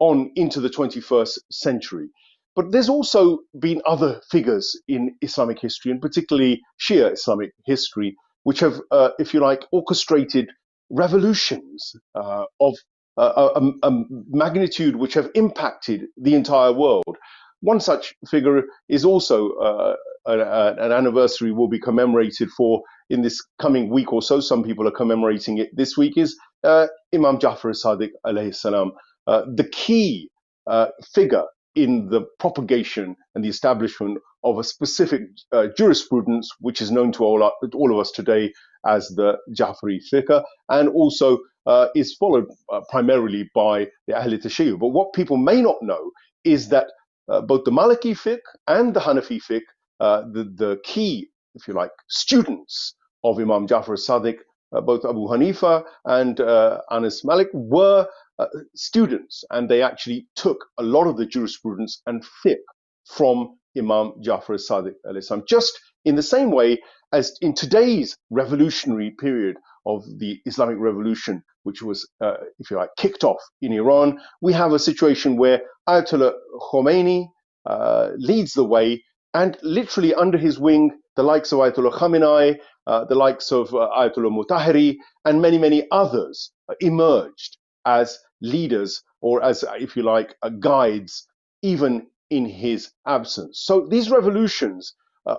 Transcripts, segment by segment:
on into the 21st century. But there's also been other figures in Islamic history, and particularly Shia Islamic history, which have, if you like, orchestrated revolutions of a magnitude which have impacted the entire world. One such figure is also an anniversary will be commemorated for in this coming week or so. Some people are commemorating it this week, is Imam Jafar Al-Sadiq alayhi salam, the key figure in the propagation and the establishment of a specific jurisprudence which is known to all of us today as the Jafari fiqh, and also is followed primarily by the Ahlebait Shia. But what people may not know is that both the Maliki fiqh and the Hanafi fiqh, the key, if you like, students of Imam Jafar Sadiq, both Abu Hanifa and Anas Malik, were students, and they actually took a lot of the jurisprudence and fiqh from Imam Jafar Sadiq alayhi salam. Just in the same way as in today's revolutionary period of the Islamic Revolution, which was, if you like, kicked off in Iran, we have a situation where Ayatollah Khomeini leads the way, and literally under his wing, the likes of Ayatollah Khamenei, the likes of Ayatollah Mutahhari, and many, many others emerged as leaders, or as, if you like, guides, even in his absence. So these revolutions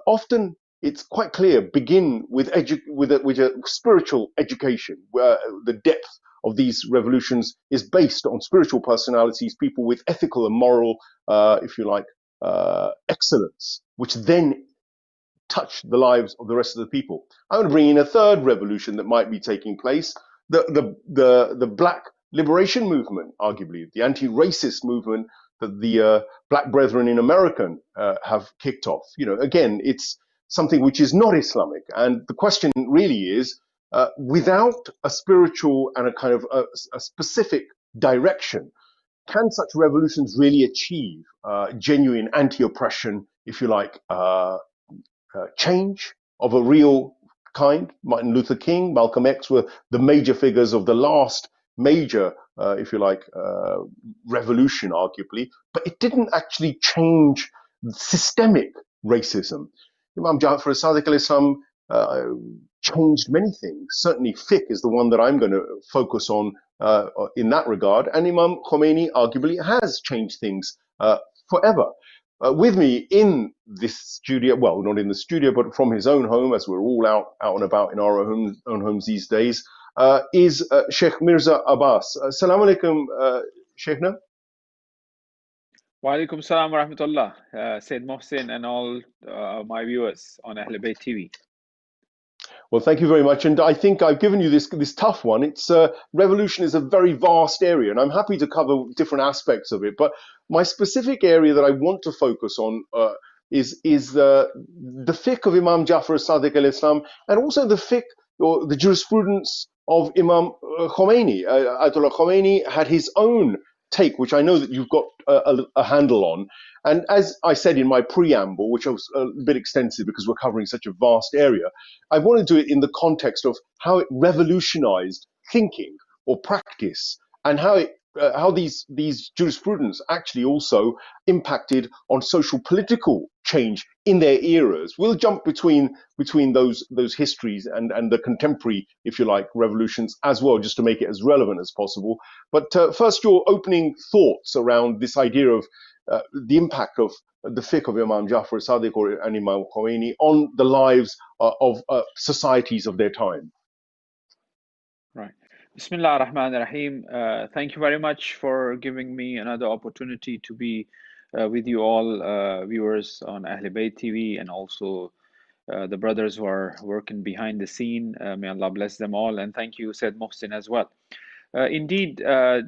often, it's quite clear, begin with a spiritual education, where the depth of these revolutions is based on spiritual personalities, people with ethical and moral, if you like, excellence, which then touch the lives of the rest of the people. I want to bring in a third revolution that might be taking place, the Black liberation movement, arguably, the anti-racist movement that the Black Brethren in America have kicked off. You know, again, it's something which is not Islamic. And the question really is, without a spiritual and a kind of a specific direction, can such revolutions really achieve genuine anti-oppression, if you like, change of a real kind? Martin Luther King, Malcolm X were the major figures of the last major, if you like, revolution, arguably, but it didn't actually change systemic racism. Imam Jafar Sadiq alayhi salam changed many things. Certainly fiqh is the one that I'm going to focus on in that regard, and Imam Khomeini arguably has changed things forever. With me in this studio, well, not in the studio, but from his own home, as we're all out and about in our own homes these days, is Sheikh Mirza Abbas. Assalamu alaikum, Sheikhna. Wa alaikum salam wa rahmatullah, Syed Mohsin and all my viewers on Ahlebait TV. Well, thank you very much. And I think I've given you this tough one. It's revolution is a very vast area, and I'm happy to cover different aspects of it. But my specific area that I want to focus on is the fiqh of Imam Jafar Sadiq al-Islam, and also the fiqh or the jurisprudence of Imam Khomeini. Ayatollah Khomeini had his own take, which I know that you've got a handle on. And as I said in my preamble, which was a bit extensive because we're covering such a vast area, I want to do it in the context of how it revolutionized thinking or practice, and how these jurisprudence actually also impacted on social political change in their eras. We'll jump between those histories and the contemporary, if you like, revolutions as well, just to make it as relevant as possible. But first, your opening thoughts around this idea of the impact of the fiqh of Imam Jafar Sadiq and Imam Khomeini on the lives of societies of their time. Right. Bismillah ar-Rahman ar-Rahim. Thank you very much for giving me another opportunity to be with you all viewers on Ahlebait TV, and also the brothers who are working behind the scene. May Allah bless them all. And thank you, Syed Mohsin, as well. Indeed,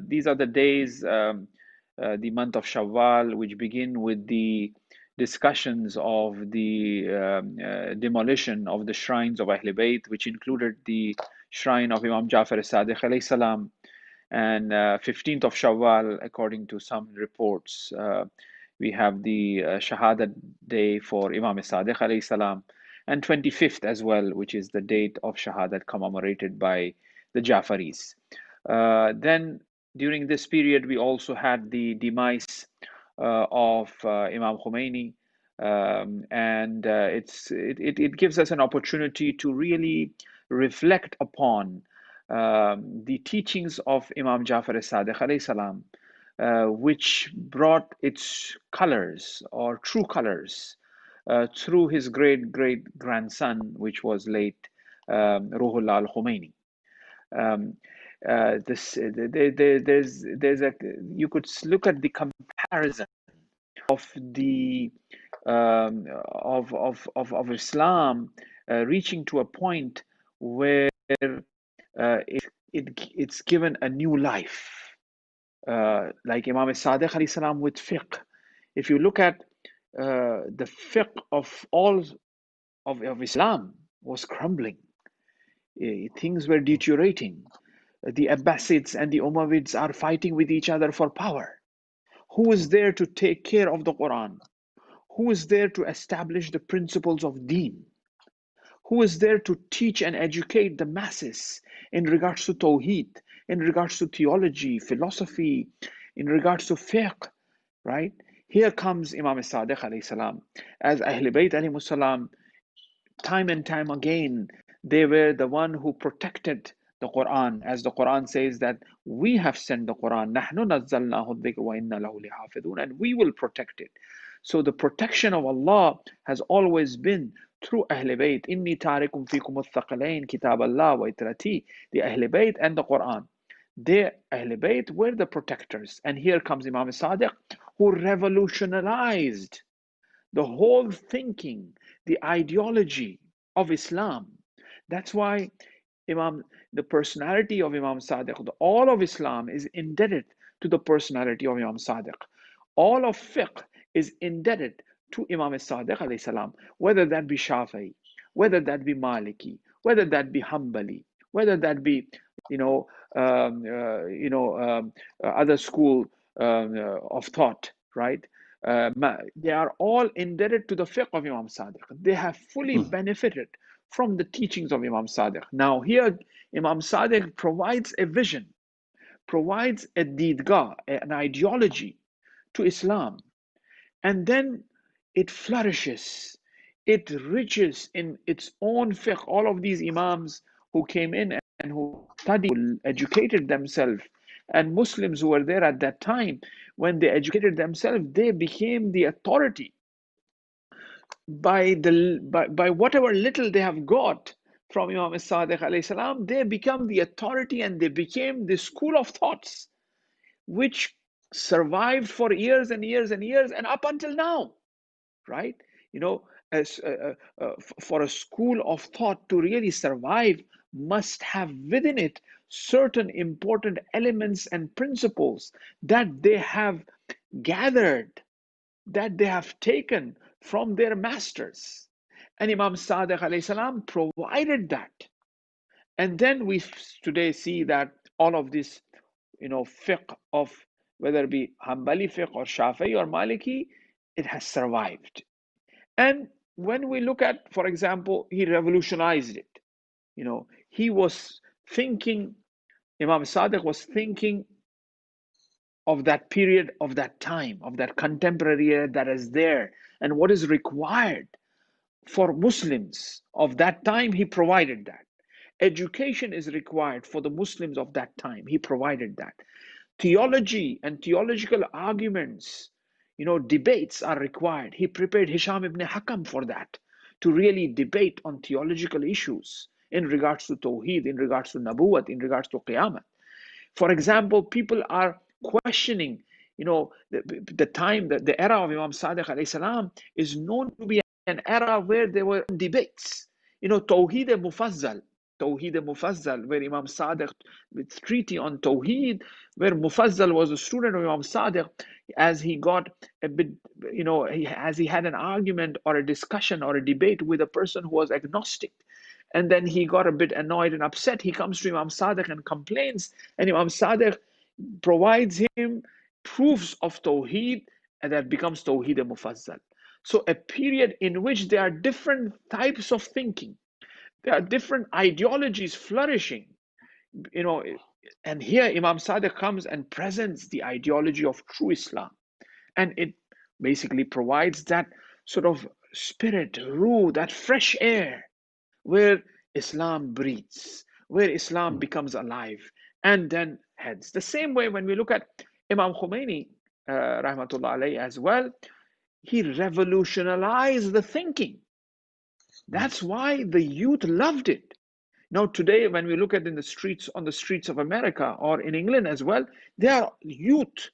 these are the days, the month of Shawwal, which begin with the discussions of the demolition of the shrines of Ahlebait, which included the shrine of Imam Jafar Sadiq alayhi salam, and 15th of Shawwal, according to some reports, we have the Shahadat day for Imam Sadiq alayhi salam, and 25th as well, which is the date of Shahadat commemorated by the Jafaris. Then During this period, we also had the demise of Imam Khomeini, and it gives us an opportunity to really reflect upon the teachings of Imam Jafar as-Sadiq alayhi salam, which brought its colors or true colors through his great grandson, which was late Ruhullah al-Khomeini. There's a, you could look at the comparison of the of Islam reaching to a point where it's given a new life, like Imam Sadiq alayhi salam with fiqh. If you look at the fiqh of all of Islam was crumbling. Things were deteriorating. The Abbasids and the Umayyads are fighting with each other for power. Who is there to take care of the Quran? Who is there to establish the principles of deen? Who is there to teach and educate the masses in regards to Tawheed, in regards to theology, philosophy, in regards to fiqh, right? Here comes Imam Sadiq alayhi salam. As Ahlebait alayhi salam, time and time again, they were the one who protected the Quran, as the Quran says that we have sent the Quran, نَحْنُ نَزَّلْنَاهُ الذِّكْرَ وَإِنَّا لَهُ لَحَافِظُونَ, and we will protect it. So the protection of Allah has always been through Ahl Bayt. إِنِّي تَارِكُمْ فِيكُمُ الثَّقَلَيْنِ كِتَابَ اللَّهِ وَإِتْرَتِي. The Ahl Bayt and the Quran. They, Ahl Bayt, were the protectors. And here comes Imam Sadiq, who revolutionized the whole thinking, the ideology of Islam. That's why the personality of Imam Sadiq, all of Islam is indebted to the personality of Imam Sadiq. All of fiqh is indebted to Imam Sadiq alayhi salam, whether that be Shafi'i, whether that be Maliki, whether that be Hanbali, whether that be other school of thought, right? They are all indebted to the fiqh of Imam Sadiq. They have fully benefited from the teachings of Imam Sadiq. Now here, Imam Sadiq provides a vision, provides a deedgah, an ideology to Islam, and then it flourishes, it riches in its own fiqh. All of these imams who came in and who studied, who educated themselves, and Muslims who were there at that time, when they educated themselves, they became the authority by whatever little they have got from Imam Sadiq alayhi salam. They become the authority and they became the school of thoughts which survived for years and years and years and up until now, right? As for a school of thought to really survive, must have within it certain important elements and principles that they have gathered, that they have taken from their masters. And Imam Sadiq alayhi salam provided that. And then we today see that all of this, fiqh of whether it be Hanbali fiqh or Shafi'i or Maliki, it has survived. And when we look at, for example, he revolutionized it. He was thinking, Imam Sadiq was thinking of that period, of that time, of that contemporary era that is there, and what is required for Muslims of that time. He provided that. Education is required for the Muslims of that time. He provided that. Theology and theological arguments, debates are required. He prepared Hisham ibn Hakam for that, to really debate on theological issues in regards to Tawheed, in regards to Nabuwat, in regards to Qiyamah. For example, people are questioning, the time, that the era of Imam Sadiq alayhi salam is known to be an era where there were debates. Tawheed Mufazzal, where Imam Sadiq, with treaty on Tawheed, where Mufazzal was a student of Imam Sadiq, as he got a bit, as he had an argument or a discussion or a debate with a person who was agnostic, and then he got a bit annoyed and upset. He comes to Imam Sadiq and complains, and Imam Sadiq provides him proofs of Tawheed, and that becomes Tawheed Mufazzal. So a period in which there are different types of thinking, there are different ideologies flourishing. And here Imam Sadiq comes and presents the ideology of true Islam. And it basically provides that sort of spirit, ruh, that fresh air where Islam breathes, where Islam becomes alive and then heads. The same way when we look at Imam Khomeini, rahmatullah alayhi as well, he revolutionized the thinking. That's why the youth loved it. Now today, when we look at in the streets, on the streets of America or in England as well, there are youth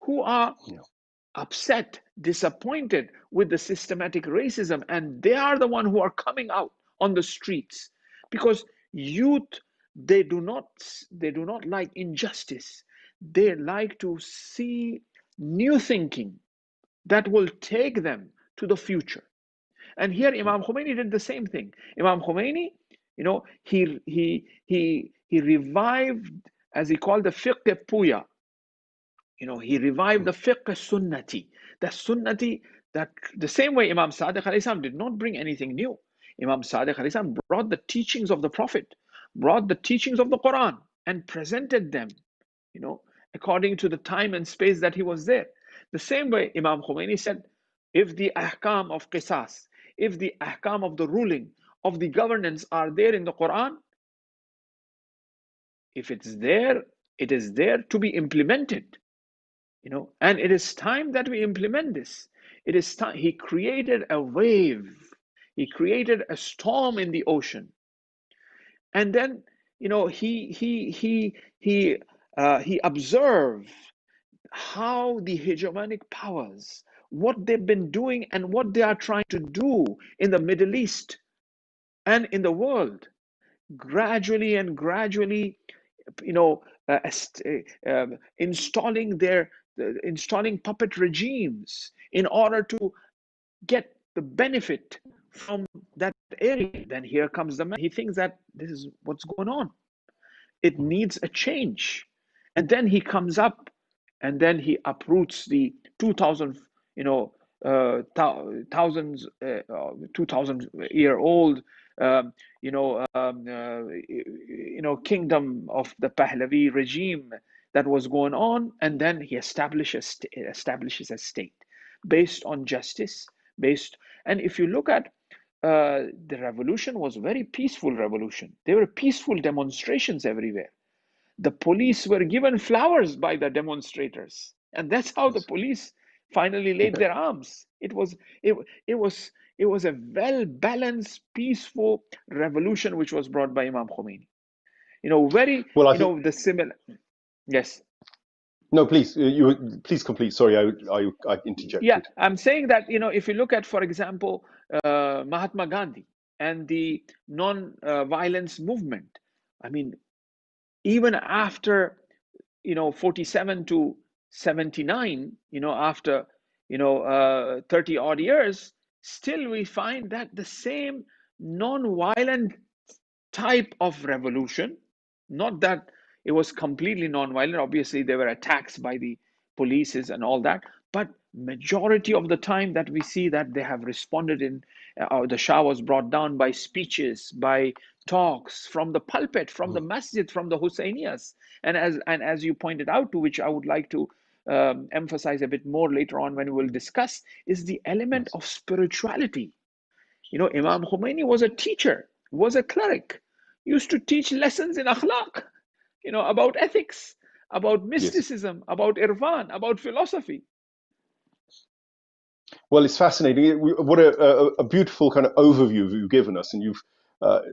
who are upset, disappointed with the systematic racism, and they are the one who are coming out on the streets because youth, they do not like injustice. They like to see new thinking that will take them to the future. And here Imam Khomeini did the same thing. Imam Khomeini, he revived, as he called, the fiqh puya. He revived the fiqh sunnati. The sunnati, that the same way Imam Sadiq alayhi salam did not bring anything new. Imam Sadiq alayhi salam brought the teachings of the Prophet, brought the teachings of the Quran, and presented them, according to the time and space that he was there. The same way Imam Khomeini said, if the ahkam of qisas, if the ahkam of the ruling, of the governance are there in the Quran, if it's there, it is there to be implemented. And it is time that we implement this. It is time. He created a wave. He created a storm in the ocean. And then, he observed how the hegemonic powers, what they've been doing and what they are trying to do in the Middle East and in the world, gradually, installing puppet regimes in order to get the benefit from that area. Then here comes the man. He thinks that this is what's going on. It needs a change. And then he comes up and then he uproots the 2,000 year old kingdom of the Pahlavi regime that was going on, and then he establishes a state based on justice, and if you look at the revolution was a very peaceful revolution. There were peaceful demonstrations everywhere. The police were given flowers by the demonstrators, and that's how the police finally laid their arms. It was a well-balanced, peaceful revolution which was brought by Imam Khomeini. The similar. Yes. No, please, please complete. Sorry, I interjected. Yeah, I'm saying that, if you look at, for example, Mahatma Gandhi and the non-violence movement, I mean, even after 47 to 79, after 30 odd years, still we find that the same non-violent type of revolution, not that it was completely non-violent. Obviously there were attacks by the polices and all that, but majority of the time that we see that they have responded in the Shah was brought down by speeches, by talks from the pulpit, from the masjid, from the Hussainiyas. And as you pointed out, to which I would like to emphasize a bit more later on when we will discuss, is the element of spirituality. Imam Khomeini was a teacher, was a cleric, used to teach lessons in akhlaq, about ethics, about mysticism, about irfan, about philosophy. Well, it's fascinating. What a beautiful kind of overview you've given us, and you've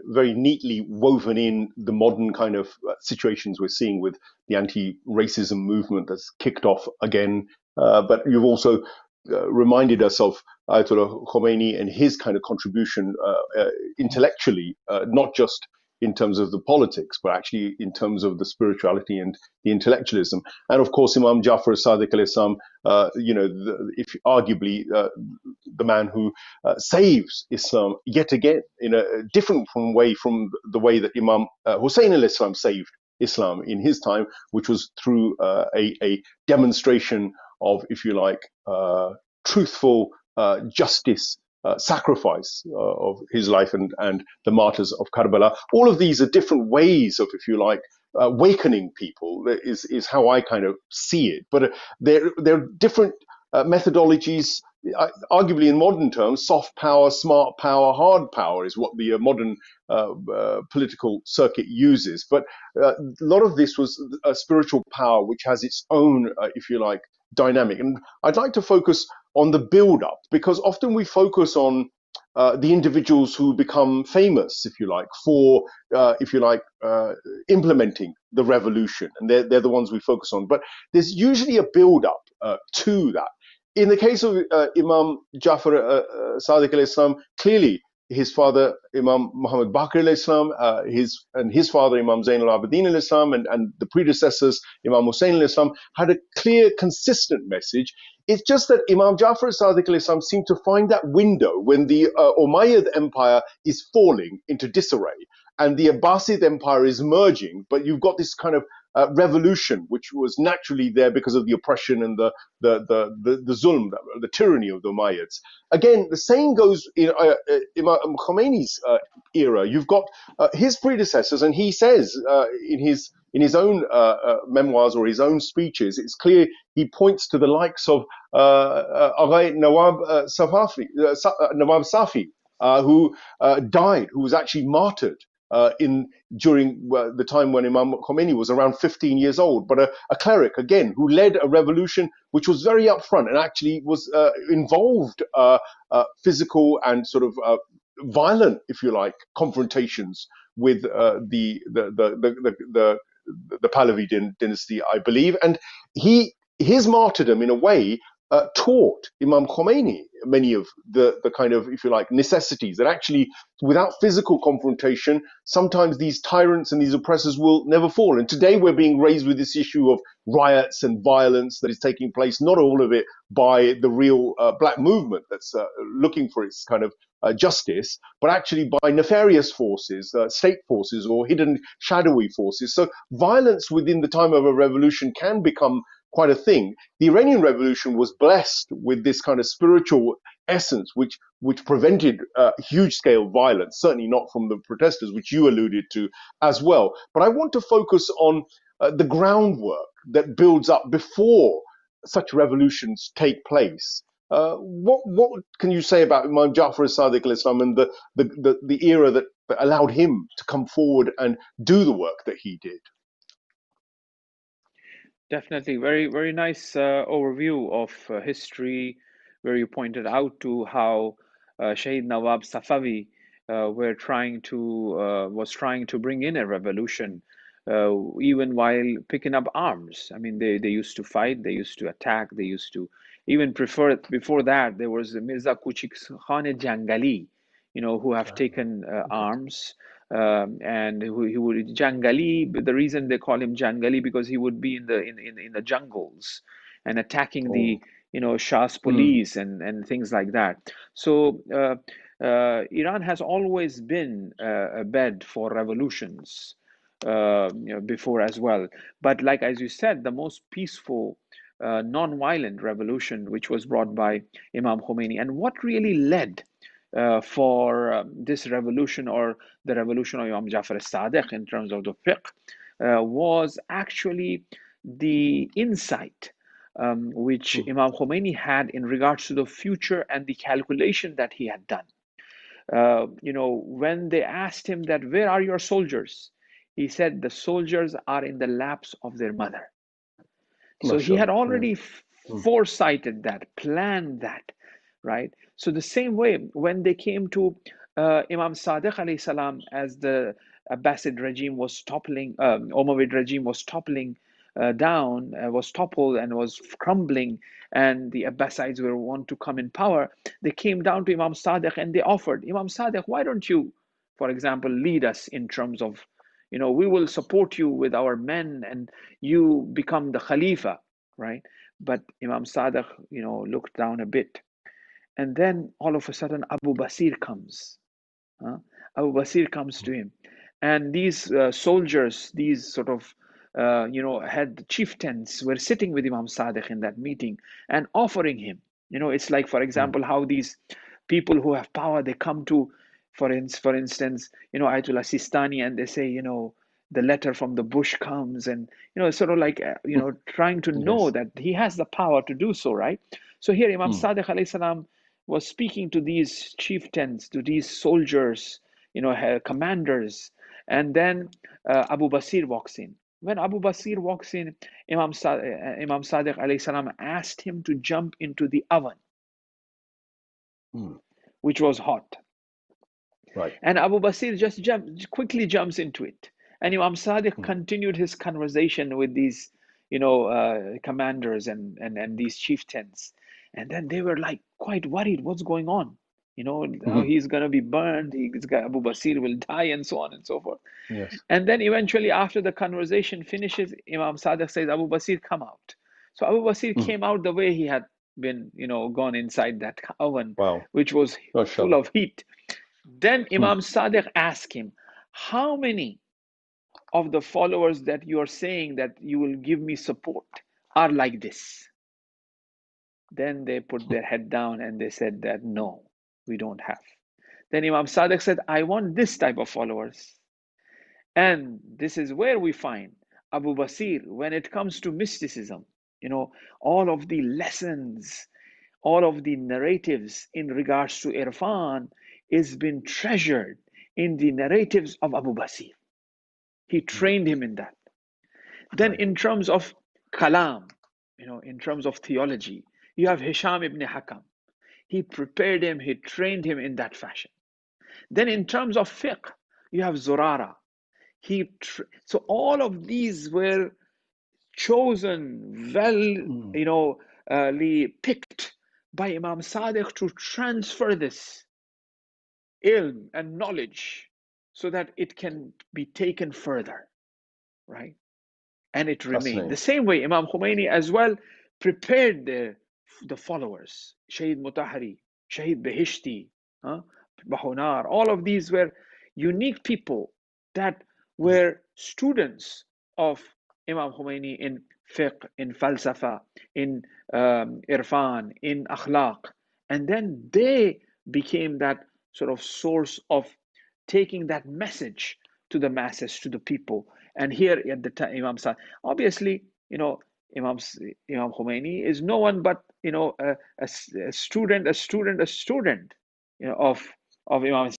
very neatly woven in the modern kind of situations we're seeing with the anti-racism movement that's kicked off again. But you've also reminded us of Ayatollah Khomeini and his kind of contribution intellectually, not just in terms of the politics, but actually in terms of the spirituality and the intellectualism. And of course, Imam Jafar Sadiq alayhi salam, if arguably the man who saves Islam yet again in a different way from the way that Imam Hussain alayhi salam saved Islam in his time, which was through a demonstration of, if you like, truthful justice, sacrifice of his life and the martyrs of Karbala. All of these are different ways of, if you like, awakening people is how I kind of see it. But there are different methodologies. Arguably, in modern terms, soft power, smart power, hard power is what the modern political circuit uses. But a lot of this was a spiritual power, which has its own, if you like, dynamic. And I'd like to focus on the build-up, because often we focus on the individuals who become famous, if you like, for, implementing the revolution. And they're the ones we focus on. But there's usually a build-up to that. In the case of Imam Jafar Sadiq al-Islam, clearly his father, Imam Muhammad Baqir al-Islam, his father, Imam Zain al-Abidin al-Islam, and the predecessors, Imam Hussain al-Islam, had a clear, consistent message. It's just that Imam Jafar Sadiq al-Islam seemed to find that window when the Umayyad Empire is falling into disarray and the Abbasid Empire is merging, but you've got this kind of revolution, which was naturally there because of the oppression and the zulm, the tyranny of the Umayyads. Again, the same goes in Imam Khomeini's era. You've got his predecessors, and he says in his own memoirs or his own speeches, it's clear he points to the likes of Nawab Safi, who died, who was actually martyred during the time when Imam Khomeini was around 15 years old, but a cleric, again, who led a revolution which was very upfront and actually was involved physical and sort of violent, if you like, confrontations with the Pahlavi dynasty, I believe. And his martyrdom, in a way, taught Imam Khomeini many of the kind of, if you like, necessities that actually, without physical confrontation, sometimes these tyrants and these oppressors will never fall. And today we're being raised with this issue of riots and violence that is taking place, not all of it by the real black movement that's looking for its kind of justice, but actually by nefarious forces, state forces, or hidden shadowy forces. So violence within the time of a revolution can become quite a thing. The Iranian Revolution was blessed with this kind of spiritual essence, which prevented huge-scale violence, certainly not from the protesters, which you alluded to as well. But I want to focus on the groundwork that builds up before such revolutions take place. What can you say about Imam Jafar Sadiq al-Islam and the era that allowed him to come forward and do the work that he did? Definitely, very, very nice overview of history, where you pointed out to how Shaheed Nawab Safavi was trying to bring in a revolution, even while picking up arms. I mean, they used to fight, they used to attack, they used to even prefer. Before that, there was Mirza Kuchik Khan Jangali, who have taken arms. And he would Jangali. The reason they call him Jangali, because he would be in the jungles and attacking the Shah's police and things like that. So Iran has always been a bed for revolutions before as well. But like as you said, the most peaceful, non-violent revolution, which was brought by Imam Khomeini, and what really led for this revolution, or the revolution of Imam Jafar al-Sadiq in terms of the fiqh, was actually the insight which Imam Khomeini had in regards to the future and the calculation that he had done. When they asked him that, where are your soldiers? He said, the soldiers are in the laps of their mother. So he had already foresighted that, planned that, right? So the same way, when they came to Imam Sadiq alayhi salam, as the Abbasid regime was toppling, Umayyad regime was toppling down, was toppled and was crumbling, and the Abbasides were want to come in power, they came down to Imam Sadiq and they offered, Imam Sadiq, why don't you, for example, lead us in terms of, we will support you with our men and you become the Khalifa, right? But Imam Sadiq, looked down a bit. And then all of a sudden, Abu Basir comes. Abu Basir comes to him. And these soldiers, these sort of, head chieftains were sitting with Imam Sadiq in that meeting and offering him. It's like, for example, how these people who have power, they come to, for instance, Ayatollah Sistani, and they say, the letter from the bush comes, and sort of like trying to know Yes. that he has the power to do so, right? So here Imam Mm. Sadiq alayhi salam was speaking to these chieftains, to these soldiers, commanders, and then Abu Basir walks in. When Abu Basir walks in, Imam Sadiq alayhi salam asked him to jump into the oven, which was hot. Right. And Abu Basir just quickly jumps into it. And Imam Sadiq continued his conversation with these, commanders and these chieftains. And then they were like quite worried, what's going on? He's going to be burned, Abu Basir will die, and so on and so forth. Yes. And then eventually, after the conversation finishes, Imam Sadiq says, Abu Basir, come out. So Abu Basir came out the way he had been, gone inside that oven, Wow. which was full of heat. Then Imam Sadiq asked him, how many of the followers that you are saying that you will give me support are like this? Then they put their head down and they said that, no, we don't have. Then Imam Sadiq said, I want this type of followers. And this is where we find Abu Basir, when it comes to mysticism, all of the lessons, all of the narratives in regards to Irfan is been treasured in the narratives of Abu Basir. He trained him in that. Then in terms of kalam, in terms of theology, you have Hisham ibn Hakam. He prepared him, he trained him in that fashion. Then in terms of fiqh, you have Zurara. So all of these were chosen, picked by Imam Sadiq to transfer this ilm and knowledge so that it can be taken further, right? And it remained. The same way Imam Khomeini as well prepared the followers, Shahid Mutahari, Shahid Behishti, Bahunar, all of these were unique people that were students of Imam Khomeini in fiqh, in falsafa, in irfan, in akhlaq. And then they became that sort of source of taking that message to the masses, to the people. And here at the time, Imam Sadiq, obviously, Imam Khomeini is no one but, a student, of Imam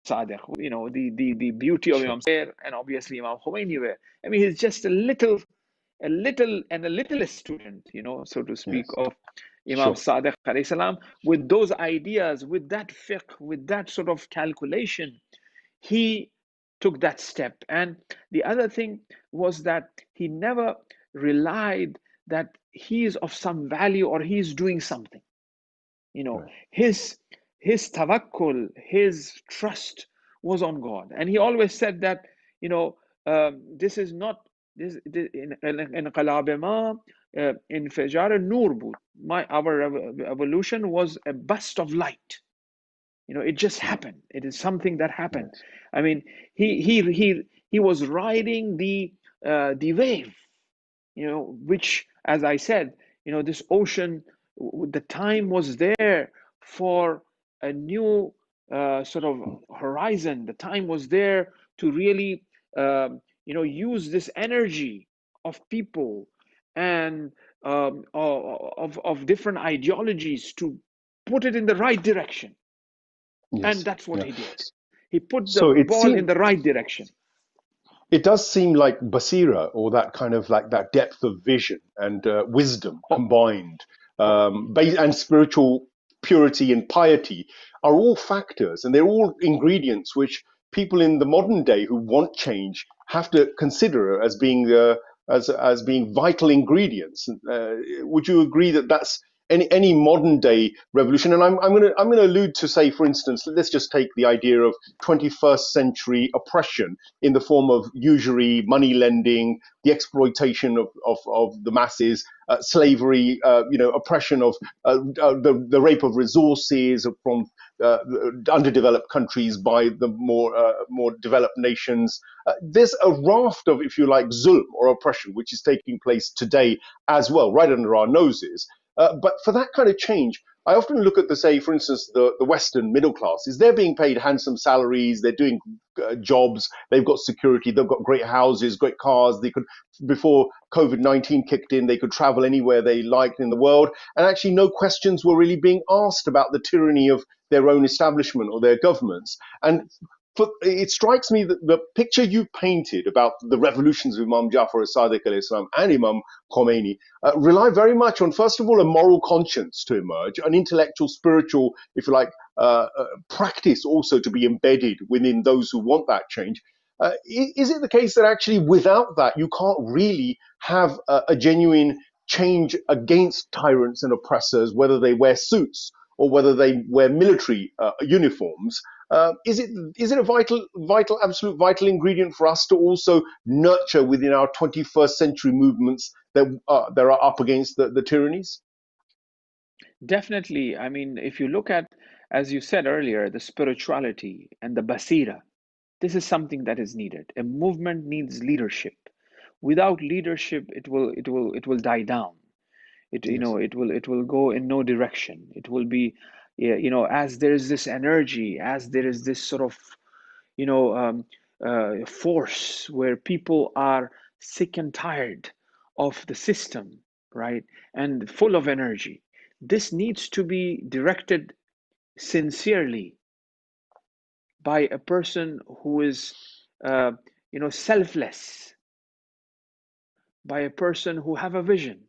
Sadiq. The beauty of Imam Sadiq and obviously Imam Khomeini were. I mean, he's just a littlest student, so to speak, of Imam Sadiq alayhi salam, with those ideas, with that fiqh, with that sort of calculation. He took that step. And the other thing was that he never relied that he is of some value or he is doing something. His tawakkul, his trust was on God. And he always said that, this is not this in Qalabema in Fajar Nur Bud. Our evolution was a burst of light. It just happened. It is something that happened. I mean, he was riding the wave, which, as I said, this ocean, the time was there for a new sort of horizon. The time was there to really, use this energy of people and of different ideologies to put it in the right direction. And that's what he did. He put the ball in the right direction. It does seem like basira, or that kind of like that depth of vision and wisdom combined, and spiritual purity and piety are all factors, and they're all ingredients which people in the modern day who want change have to consider as being as being vital ingredients. Would you agree that that's any modern day revolution? And I'm going to allude to, say, for instance, let's just take the idea of 21st century oppression in the form of usury, money lending, the exploitation of the masses, slavery, oppression of the rape of resources from underdeveloped countries by the more developed nations. There's a raft of, if you like, zulm or oppression which is taking place today as well, right under our noses. But for that kind of change, I often look at say, for instance, the Western middle classes. They're being paid handsome salaries. They're doing jobs. They've got security. They've got great houses, great cars. They could, before COVID-19 kicked in, they could travel anywhere they liked in the world. And actually, no questions were really being asked about the tyranny of their own establishment or their governments. And it strikes me that the picture you painted about the revolutions of Imam Jafar al-Sadiq al-Islam and Imam Khomeini rely very much on, first of all, a moral conscience to emerge, an intellectual, spiritual, if you like, practice also to be embedded within those who want that change. Is it the case that actually without that, you can't really have a genuine change against tyrants and oppressors, whether they wear suits or whether they wear military uniforms? Is it a vital, absolute vital ingredient for us to also nurture within our 21st century movements that are up against the tyrannies? Definitely. I mean, if you look at, as you said earlier, the spirituality and the basira, this is something that is needed. A movement needs leadership. Without leadership, it will die down. Yes. It will go in no direction. It will be, yeah, as there is this energy, as there is this sort of, you know, force where people are sick and tired of the system, right? And full of energy. This needs to be directed sincerely by a person who is, uh, selfless, by a person who have a vision,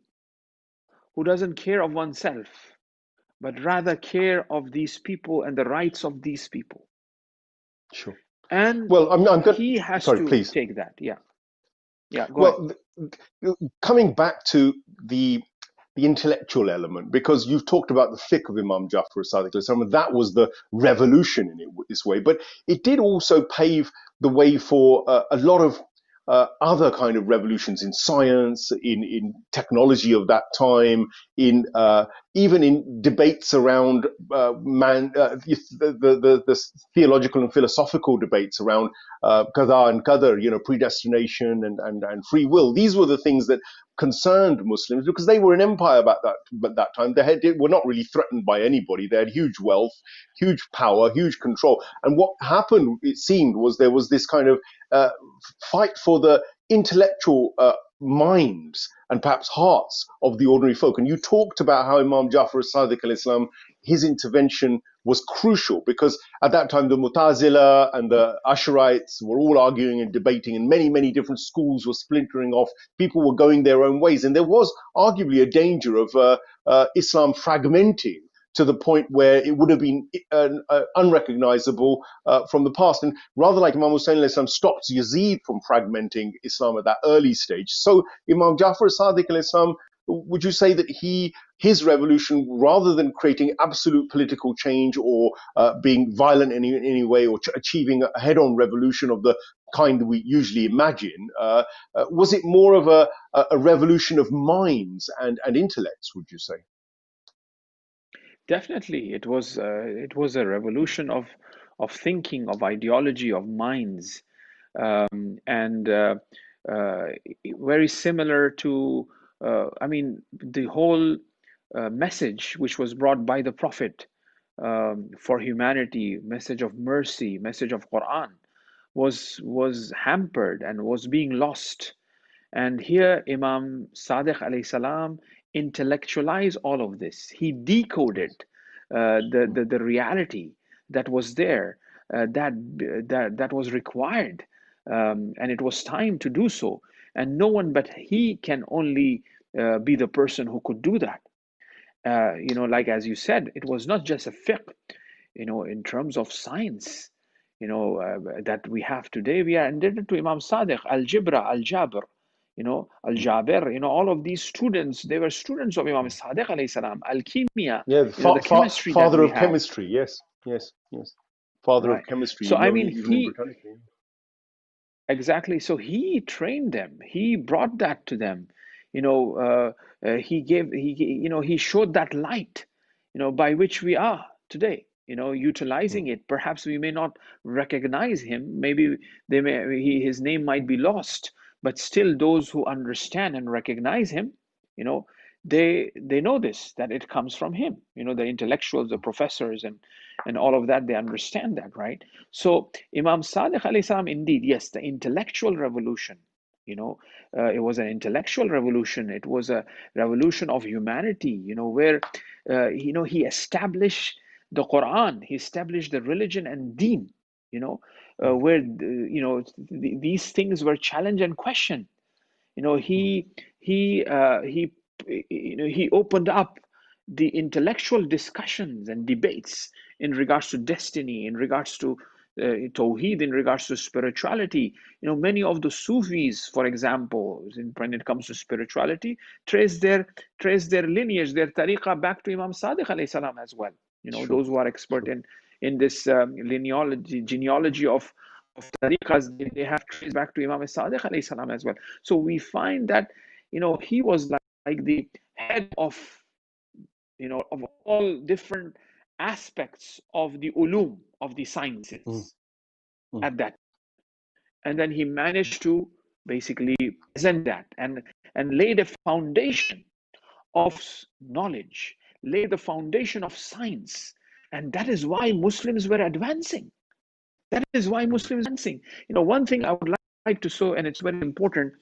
who doesn't care of oneself, but rather care of these people and the rights of these people. Sure. And Well, I'm going. he has Sorry, to please. take that. Yeah. Yeah, go ahead. Well, coming back to the intellectual element, because you've talked about the fiqh of Imam Jafar Sadiq, and that was the revolution in this way, but it did also pave the way for a lot of other kind of revolutions in science, in technology of that time, in even in debates around the theological and philosophical debates around qada and qadar, predestination and free will. These were the things that concerned Muslims because they were an empire at that time. They were not really threatened by anybody. They had huge wealth, huge power, huge control. And what happened, it seemed, was there was this kind of uh, fight for the intellectual minds and perhaps hearts of the ordinary folk. And you talked about how Imam Jafar al-Sadiq al-Islam, his intervention was crucial because at that time the Mutazila and the Asharites were all arguing and debating, and many, many different schools were splintering off. People were going their own ways, and there was arguably a danger of Islam fragmenting to the point where it would have been unrecognizable from the past. And rather like Imam Hussain stopped Yazid from fragmenting Islam at that early stage, so Imam Jafar Sadiq al-Islam, would you say that his revolution, rather than creating absolute political change or being violent in any way or achieving a head-on revolution of the kind we usually imagine, was it more of a revolution of minds and intellects, would you say? Definitely, it was a revolution of thinking, of ideology, of minds, and uh, very similar to, I mean, the whole message which was brought by the Prophet for humanity, message of mercy, message of Quran, was hampered and was being lost. And here Imam Sadiq alayhi salam intellectualized all of this. He decoded the reality that was there, that was required, and it was time to do so. And no one but he can only be the person who could do that. Like as you said, it was not just a fiqh, in terms of science, that we have today. We are indebted to Imam Sadiq, Al-Jibra, Al-Jabr, Al-Jabir, all of these students, they were students of Imam Sadiq alayhi salam, Al-Kimia, Yeah, the chemistry that father we of have, chemistry. Yes, yes, yes. Father of right? chemistry, So, I mean, even in Britannica. exactly. So he trained them. He brought that to them. He showed that light, by which we are today. Mm. Utilizing it. Perhaps we may not recognize him. Maybe his name might be lost. But still, those who understand and recognize him, you know, they know this, that it comes from him. You know, the intellectuals, the professors, and all of that, they understand that, right? So Imam Sadiq alayhi salam, indeed, yes, the intellectual revolution, you know, it was an intellectual revolution. It was a revolution of humanity, you know, where you know, he established the Quran, he established the religion and deen, you know, where you know, these things were challenged and questioned. You know, he you know, he opened up the intellectual discussions and debates in regards to destiny, in regards to Tawheed, in regards to spirituality. You know, many of the Sufis, for example, when it comes to spirituality, trace their lineage, their tariqah back to Imam Sadiq alayhi salam as well. You know, Sure. those who are expert Sure. in this genealogy of tariqas, they have traced back to Imam Sadiq alayhi salam as well. So we find that, you know, he was like the head of, you know, of all different aspects of the ulum, of the Mm. sciences Mm. at that. And then he managed to basically present that and lay the foundation of knowledge, lay the foundation of science. And that is why Muslims were advancing. That is why Muslims are advancing. You know, one thing I would like to show, and it's very important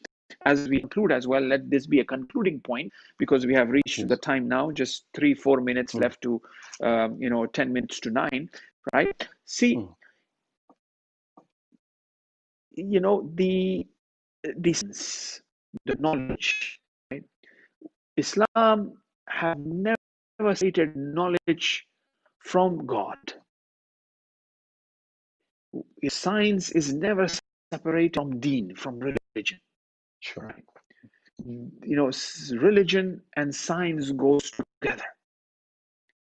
as we conclude as well, let this be a concluding point, because we have reached the Yes. time now, just 3-4 minutes Mm. left to, you know, 10 minutes to 9, right? See, Mm. you know, the science, the knowledge, right? Islam have never stated knowledge from God. Science is never separated from deen, from religion, Sure. right? You know, religion and science goes together,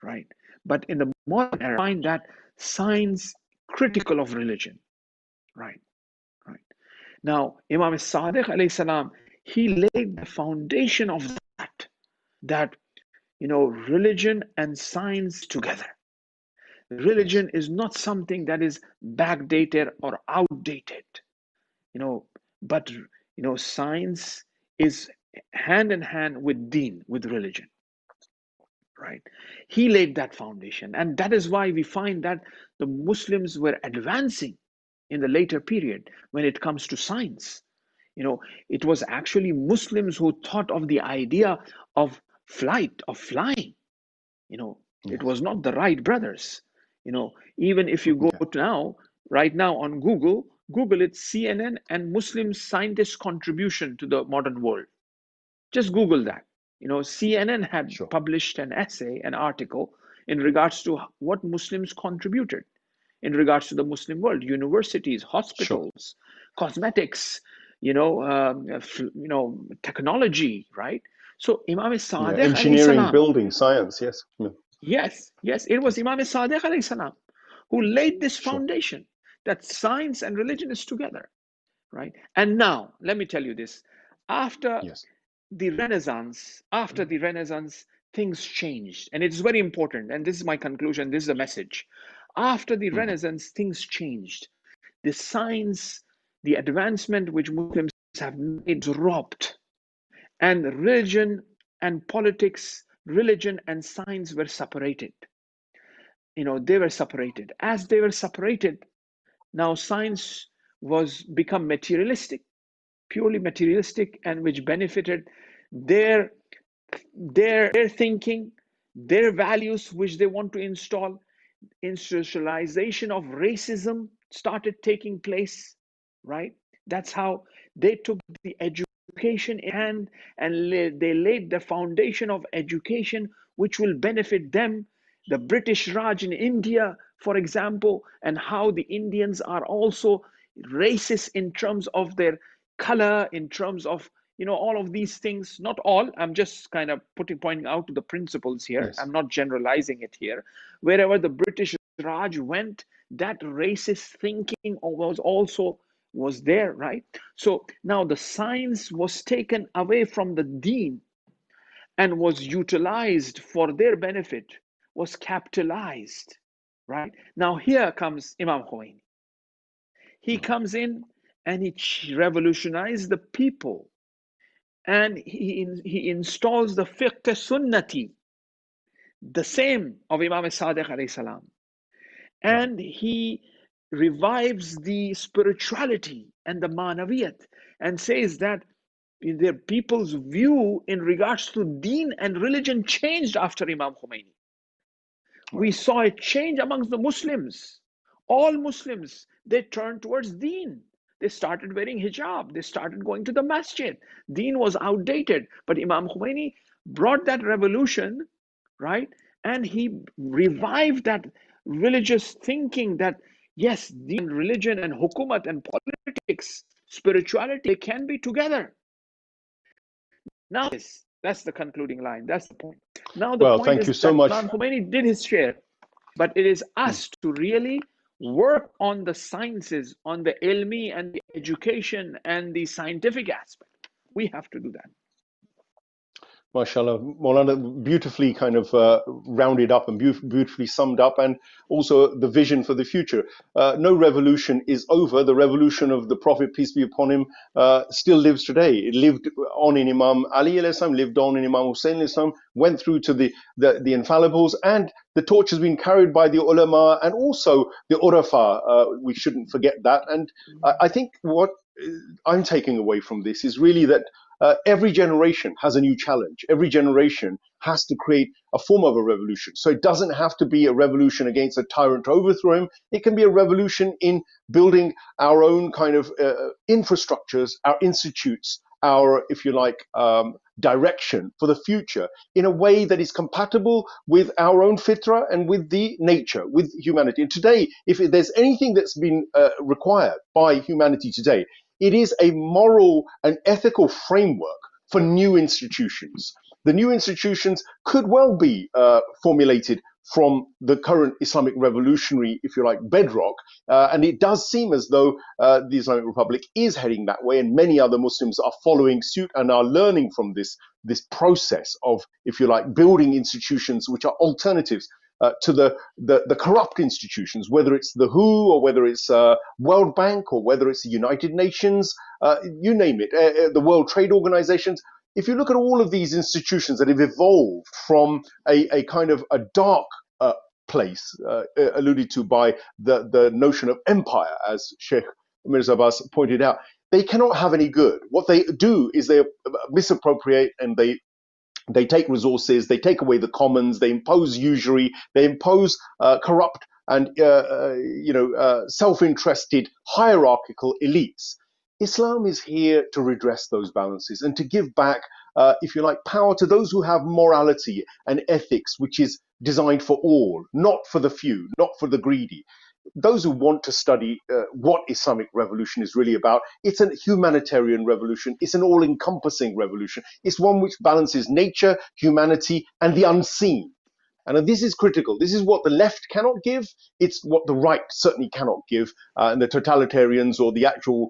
right? But in the modern era, I find that science critical of religion, right? Right. Now, Imam Sadiq alayhi salam, he laid the foundation of that, you know, religion and science together. Yes. Religion is not something that is backdated or outdated, you know, but, you know, science is hand in hand with deen, with religion, right? He laid that foundation, and that is why we find that the Muslims were advancing in the later period when it comes to science. You know, it was actually Muslims who thought of the idea of flight, of flying. You know, it Yes. was not the Wright brothers. You know, even if you go Okay. to now, right now on Google, Google it, CNN and Muslim scientists' contribution to the modern world. Just Google that. You know, CNN had Sure. published an essay, an article in regards to what Muslims contributed in regards to the Muslim world, universities, Sure. hospitals, cosmetics, you know, technology, right? So Imam Yeah. Sadiq alayhi Engineering, salam, building, science. Yes. Yeah. yes, it was Yes. Imam Sadiq alayhi salam who laid this Sure. foundation that science and religion is together, right? And now, let me tell you this: after Yes. the Renaissance, things changed, and it's very important. And this is my conclusion. This is the message. After the Mm. Renaissance, things changed. The science, the advancement which Muslims have made dropped, and religion and politics, religion and science were separated. You know, they were separated. As they were separated, now science was become materialistic, purely materialistic, and which benefited their their thinking, their values which they want to install. Institutionalization of racism started taking place, right? That's how they took the education in hand, and they laid the foundation of education which will benefit them. The British Raj in India, for example, and how the Indians are also racist in terms of their color, in terms of, you know, all of these things. Not all, I'm just kind of pointing out to the principles here, Yes. I'm not generalizing it here. Wherever the British Raj went, that racist thinking was there, right? So now the science was taken away from the deen and was utilized for their benefit, was capitalized, right? Now here comes Imam Khomeini. He Mm. comes in and he revolutionized the people. and he installs the fiqh sunnati, the same of Imam Sadiq alayhi salam, and he revives the spirituality and the manaviyat, and says that the people's view in regards to deen and religion changed after Imam Khomeini. We saw a change amongst the Muslims. All Muslims, they turned towards deen. They started wearing hijab. They started going to the masjid. Deen was outdated. But Imam Khomeini brought that revolution, right? And he revived that religious thinking that, yes, deen, religion, and hukumat and politics, spirituality, they can be together. Now, that's the concluding line. That's the point. Now, the point thank is you so that much. Imam Khomeini did his share, but it is us to really work on the sciences, on the ilmi and the education and the scientific aspect. We have to do that. MashaAllah, Maulana, beautifully kind of rounded up and beautifully summed up, and also the vision for the future. No revolution is over. The revolution of the Prophet, peace be upon him, still lives today. It lived on in Imam Ali alayhi salam, lived on in Imam Hussain alayhi salam, went through to the infallibles, and the torch has been carried by the Ulema and also the Urafa. We shouldn't forget that. And I think what I'm taking away from this is really that every generation has a new challenge. Every generation has to create a form of a revolution. So it doesn't have to be a revolution against a tyrant to overthrow him. It can be a revolution in building our own kind of infrastructures, our institutes, our, if you like, direction for the future in a way that is compatible with our own fitra and with the nature, with humanity. And today, if there's anything that's been required by humanity today, it is a moral and ethical framework for new institutions. The new institutions could well be formulated from the current Islamic revolutionary, if you like, bedrock. And it does seem as though the Islamic Republic is heading that way, and many other Muslims are following suit and are learning from this process of, if you like, building institutions which are alternatives to the corrupt institutions, whether it's the WHO or whether it's World Bank or whether it's the United Nations, you name it, the World Trade Organizations. If you look at all of these institutions that have evolved from a kind of a dark place, alluded to by the notion of empire, as Sheikh Mirza Abbas pointed out, they cannot have any good. What they do is they misappropriate and they take resources, they take away the commons, they impose usury, they impose corrupt and self-interested hierarchical elites. Islam is here to redress those balances and to give back, if you like, power to those who have morality and ethics, which is designed for all, not for the few, not for the greedy. Those who want to study what Islamic revolution is really about, it's a humanitarian revolution. It's an all-encompassing revolution. It's one which balances nature, humanity, and the unseen. And this is critical. This is what the left cannot give. It's what the right certainly cannot give. And the totalitarians or the actual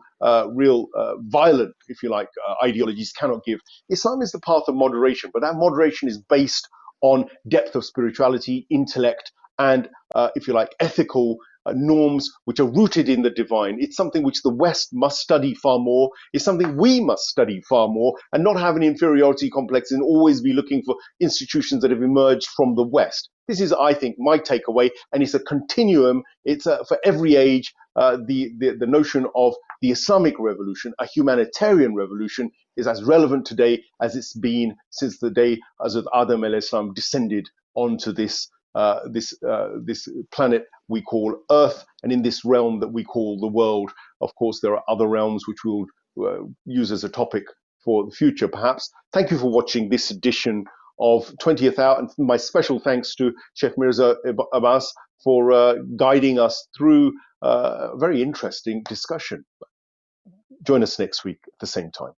real violent, if you like, ideologies cannot give. Islam is the path of moderation, but that moderation is based on depth of spirituality, intellect, and, if you like, ethical norms which are rooted in the divine. It's something which the West must study far more. It's something we must study far more, and not have an inferiority complex and always be looking for institutions that have emerged from the West. This is, I think, my takeaway, and it's a continuum. It's for every age. The notion of the Islamic revolution, a humanitarian revolution, is as relevant today as it's been since the day Hazrat Adam alayhi salam descended onto this planet we call Earth, and in this realm that we call the world. Of course, there are other realms which we'll use as a topic for the future, perhaps. Thank you for watching this edition of 20th Hour, and my special thanks to Sheikh Mirza Abbas for guiding us through a very interesting discussion. Join us next week at the same time.